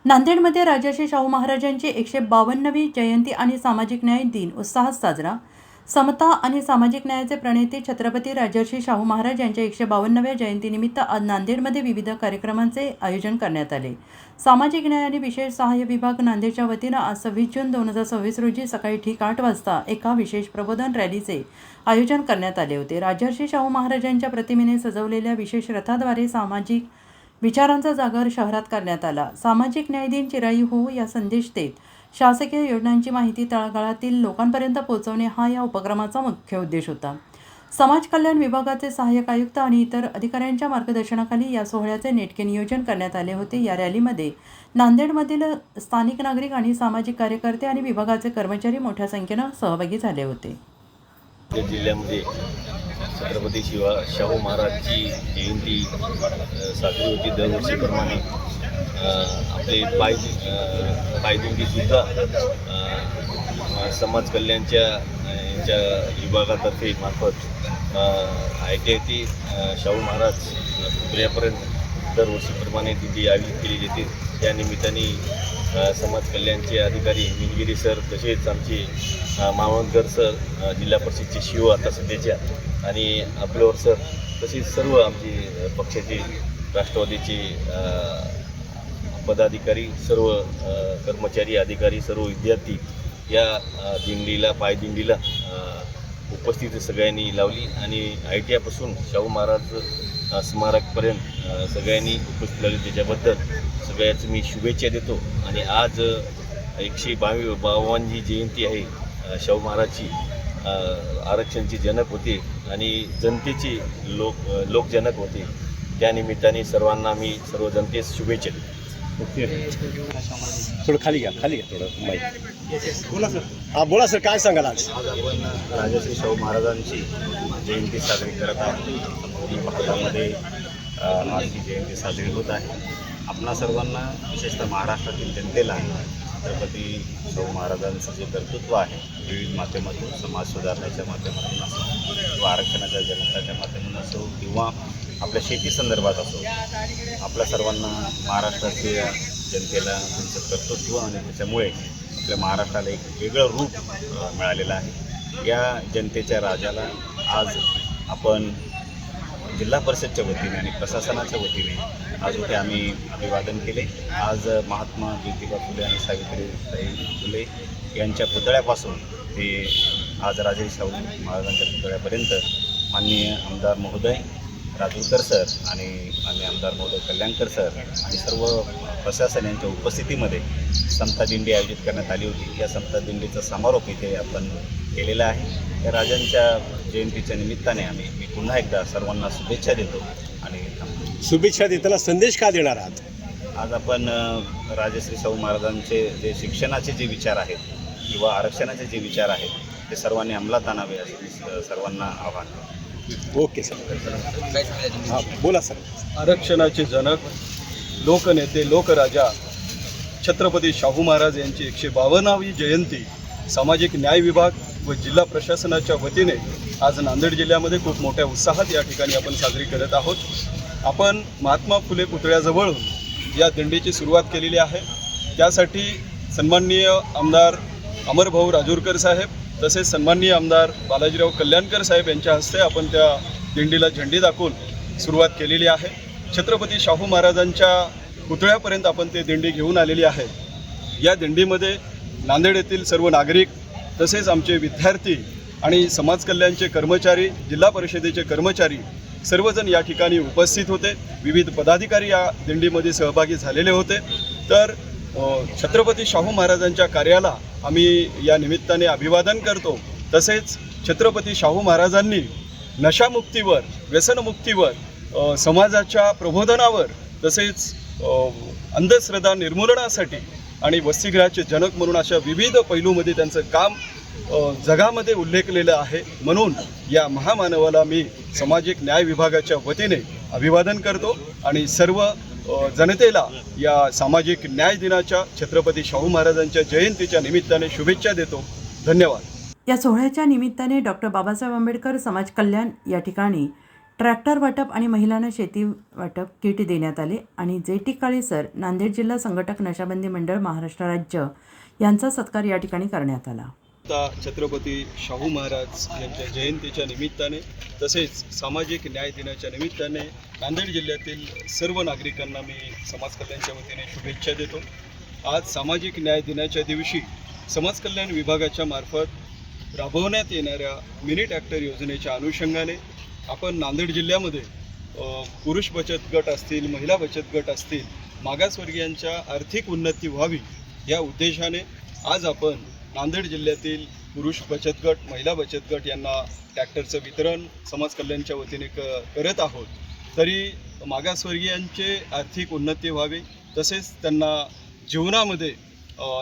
नांदेडमध्ये राजर्षी शाहू महाराजांची 152वी जयंती आणि सामाजिक न्याय दिन उत्साहात साजरा। समता आणि सामाजिक न्यायाचे प्रणेते छत्रपती राजर्षी शाहू महाराज यांच्या 152व्या जयंतीनिमित्त आज नांदेडमध्ये विविध कार्यक्रमांचे आयोजन करण्यात आले। सामाजिक न्याय आणि विशेष सहाय्य विभाग नांदेडच्या वतीनं आज 26 जून 2026 रोजी सकाळी ठीक 8 वाजता एका विशेष प्रबोधन रॅलीचे आयोजन करण्यात आले होते। राजर्षी शाहू महाराजांच्या प्रतिमेने सजवलेल्या विशेष रथाद्वारे सामाजिक विचारांचा जागर शहरात करण्यात आला। सामाजिक न्याय दिन चिराई हो या संदेश देत शासकीय योजनांची माहिती तळागाळातील लोकांपर्यंत पोहोचवणे हा या उपक्रमाचा मुख्य उद्देश होता। समाज कल्याण विभागाचे सहाय्यक आयुक्त आणि इतर अधिकाऱ्यांच्या मार्गदर्शनाखाली या सोहळ्याचे नेटके नियोजन करण्यात आले होते। या रॅलीमध्ये नांदेडमधील स्थानिक नागरिक आणि सामाजिक कार्यकर्ते आणि विभागाचे कर्मचारी मोठ्या संख्येने सहभागी झाले होते। जिल्ह्यामध्ये छत्रपती शाहू महाराजची जयंती साजरी होती। दरवर्षीप्रमाणे आपले पायदिंडीसुद्धा समाज कल्याणच्या यांच्या विभागातर्फे मार्फत ITIT शाहू महाराज पुतळ्यापर्यंत दरवर्षीप्रमाणे दिंडी आयोजित केली जाते। त्या निमित्ताने समाज कल्याणचे अधिकारी निलगिरी सर, तसेच आमचे मावळकर सर, जिल्हा परिषदचे शिव आता सध्याच्या, आणि आपल्यावर सर, तसेच सर्व आमचे पक्षाचे राष्ट्रवादीचे पदाधिकारी, सर्व कर्मचारी, अधिकारी, सर्व विद्यार्थी या दिंडीला, पायदिंडीला उपस्थिती सगळ्यांनी लावली आणि ITI पासून शाहू महाराज स्मारकपर्यंत सगळ्यांनी उपस्थित लावली। त्याच्याबद्दल सगळ्याच मी शुभेच्छा देतो। आणि आज 152वी जयंती आहे शाहू महाराजची। आरक्षणचे जनक होते आणि जनतेचे लोकजनक होते। त्या निमित्ताने सर्वांना मी सर्व जनतेस शुभेच्छा देतो। थोडं खाली घ्या थोडं माईक बोला सर। हा बोला सर, काय सांगाल आज? आज आपण राजर्षी शाहू महाराजांची जयंती साजरी करत आहोत। भारतामध्ये आज ही जयंती साजरी होत आहे। आपणा सर्वांना, विशेषतः महाराष्ट्रातील जनतेला छत्रपती शाहू महाराजांचं जे कर्तृत्व आहे, विविध माध्यमातून, समाज सुधारण्याच्या माध्यमातून असो, किंवा आरक्षणाच्या जनताच्या माध्यमातून असो, किंवा आपल्या शेती संदर्भात असो, आपल्या सर्वांना, महाराष्ट्राच्या जनतेला त्यांचं कर्तृत्व आणि त्याच्यामुळे आपल्या महाराष्ट्राला एक वेगळं रूप मिळालेलं आहे। या जनतेच्या राजाला आज आपण जिल्हा परिषदच्या वतीने आणि प्रशासनाच्या वतीने आज इथे आम्ही अभिवादन केले। आज महात्मा ज्योतिबा फुले आणि सावित्रीबाई फुले यांच्या पुतळ्यापासून ते आज राजर्षी शाहू महाराजांच्या पुतळ्यापर्यंत माननीय आमदार महोदय राजूरकर सर आणि माननीय आमदार महोदय कल्याणकर सर आणि सर्व प्रशासन यांच्या उपस्थितीमध्ये समता दिंडी आयोजित करण्यात आली होती। या समता दिंडीचा समारोप इथे आपण केलेला आहे। या राजांच्या जयंतीच्या निमित्ताने मी पुन्हा एकदा सर्वांना शुभेच्छा देतो। आणि शुभेच्छा देताना संदेश का देणार आहात? आज आपण राजश्री शाहू महाराजांचे जे शिक्षणाचे जे विचार आहेत किंवा आरक्षणाचे जे विचार आहेत ते सर्वांनी अंमलात आणावे असे सर्वांना आवाहन। ओके सर, हां बोला सर। आरक्षणाचे जनक, लोकनेते, लोकराजा छत्रपती शाहू महाराज यांची 152वी जयंती सामाजिक न्याय विभाग व जिल्हा प्रशासनाच्या वतीने आज नांदेड जिल्ह्यामध्ये खूप मोठ्या उत्साहात या ठिकाणी आपण साजरी करत आहोत। आपण महात्मा फुले पुतळ्याजवळून या दिंडीची सुरुवात केलेली आहे। त्यासाठी सन्माननीय आमदार अमरभाऊ राजूरकर साहेब, तसेच सन्माननीय आमदार बालाजीराव कल्याणकर साहेब यांच्या हस्ते आपण त्या दिंडीला झेंडी दाखवून सुरुवात केलेली आहे। छत्रपती शाहू महाराजांच्या पुतळ्यापर्यंत आपण ते दिंडी घेऊन आलेली आहे। या दिंडीमध्ये नांदेड येथील सर्व नागरिक, तसेच आमचे विद्यार्थी आणि समाज कल्याणचे कर्मचारी, जिल्हा परिषदेचे कर्मचारी सर्वजण या ठिकाणी उपस्थित होते। विविध पदाधिकारी या दिंडीमध्ये सहभागी झालेले होते। तर छत्रपती शाहू महाराजांच्या कार्याला आम्ही या निमित्ताने अभिवादन करतो। तसेच छत्रपती शाहू महाराजांनी नशामुक्तीवर, व्यसनमुक्तीवर, समाजाच्या प्रबोधनावर, तसेच अंधश्रद्धा निर्मूलनासाठी आणि वसतिगृहाचे जनक म्हणून अशा विविध पैलूमध्ये त्यांचं काम जगामध्ये उल्लेखलेलं आहे। म्हणून या महामानवाला मी सामाजिक न्याय विभागाच्या वतीने अभिवादन करतो आणि सर्व जनतेला या सामाजिक न्याय दिनाच्या, छत्रपती शाहू महाराजांच्या जयंतीच्या निमित्ताने शुभेच्छा देतो। धन्यवाद। या सोहळ्याच्या निमित्ताने डॉक्टर बाबासाहेब आंबेडकर समाज कल्याण या ठिकाणी ट्रॅक्टर वाटप आणि महिलांना शेती वाटप किट देण्यात आले आणि जे.टी. काळेसर नांदेड जिल्हा संघटक नशाबंदी मंडळ महाराष्ट्र राज्य यांचा सत्कार या ठिकाणी करण्यात आला. आता छत्रपती शाहू महाराज यांच्या जयंतीच्या निमित्ताने तसेच सामाजिक न्याय दिनाच्या निमित्ताने नांदेड जिल्ह्यातील सर्व नागरिकांना मी समाज कल्याणच्या वतीने शुभेच्छा देतो. आज सामाजिक न्याय दिनाच्या दिवशी समाज कल्याण विभागाच्या मार्फत राबवण्यात येणाऱ्या मिनी ट्रॅक्टर योजनेच्या अनुषंगाने आपण नांदेड जिल्ह्यामध्ये पुरुष बचत गट असतील, महिला बचत गट असतील, मागासवर्गीयांच्या आर्थिक उन्नती व्हावी या उद्देशाने आज आपण नांदेड जिल्ह्यातील पुरुष बचत गट, महिला बचत गट यांना ट्रॅक्टरचं वितरण समाज कल्याणच्या वतीने करत आहोत. तरी मागासवर्गीयांचे आर्थिक उन्नती व्हावी तसेच त्यांना जीवनामध्ये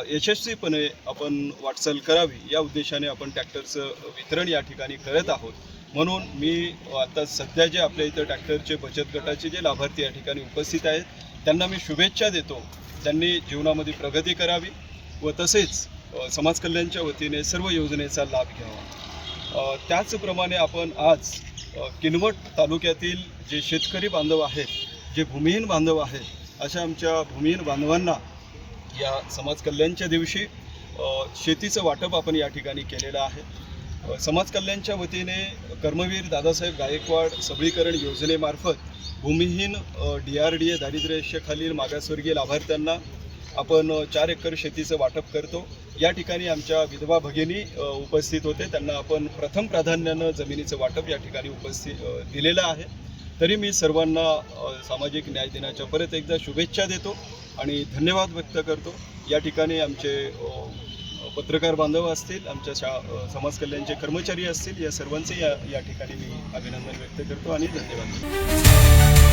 यशस्वीपणे आपण वाटचाल करावी या उद्देशाने आपण ट्रॅक्टरचं वितरण या ठिकाणी करत आहोत. म्हणून मी आता सध्या जे आपल्या इथं ट्रॅक्टरचे बचत गटाचे जे लाभार्थी या ठिकाणी उपस्थित आहेत त्यांना मी शुभेच्छा देतो. त्यांनी जीवनामध्ये प्रगती करावी व तसेच समाज कल्याणच्या वतीने सर्व योजनेचा लाभ घ्यावा. त्याचप्रमाणे आपण आज किनवट तालुक्यातील जे शेतकरी बांधव आहेत, जे भूमिहीन बांधव आहेत, अशा आमच्या भूमिहीन बांधवांना या समाज कल्याणच्या दिवशी शेतीचं वाटप आपण या ठिकाणी केलेलं आहे. समाज कल्याणच्या वतीने कर्मवीर दादासाहेब गायकवाड सबळीकरण योजनेमार्फत भूमिहीन DRDA दारिद्र्य रेषेखालील मागासवर्गीय लाभार्थ्यांना आपण 4 एकर शेतीचं वाटप करतो. या ठिकाणी आमच्या विधवा भगिनी उपस्थित होते, त्यांना आपण प्रथम प्राधान्यानं जमिनीचं वाटप या ठिकाणी दिलेलं आहे. तरी मी सर्वांना सामाजिक न्याय दिनाच्या परत एकदा शुभेच्छा देतो आणि धन्यवाद व्यक्त करतो. या ठिकाणी आमचे पत्रकार बांधव असतील, आमच्या समाज कल्याणचे कर्मचारी असतील, या सर्वांचे या ठिकाणी मी अभिनंदन व्यक्त करतो आणि धन्यवाद.